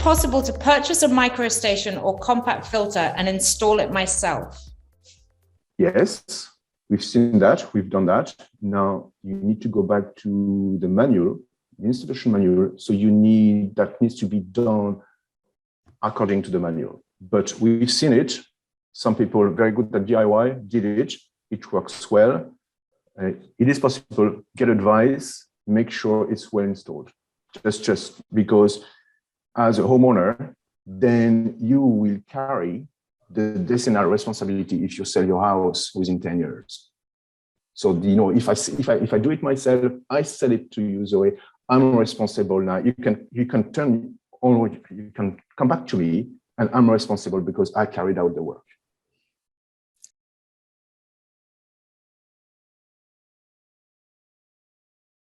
possible to purchase a microstation or compact filter and install it myself? Yes, we've seen that, we've done that. Now you need to go back to the manual, the installation manual. So that needs to be done according to the manual. But we've seen it. Some people very good at DIY did it. It works well. It is possible. Get advice. Make sure it's well installed. Just because as a homeowner, then you will carry the decennial responsibility if you sell your house within 10 years. So, if I do it myself, I sell it to you, Zoe, I'm responsible now. You can come back to me and I'm responsible because I carried out the work.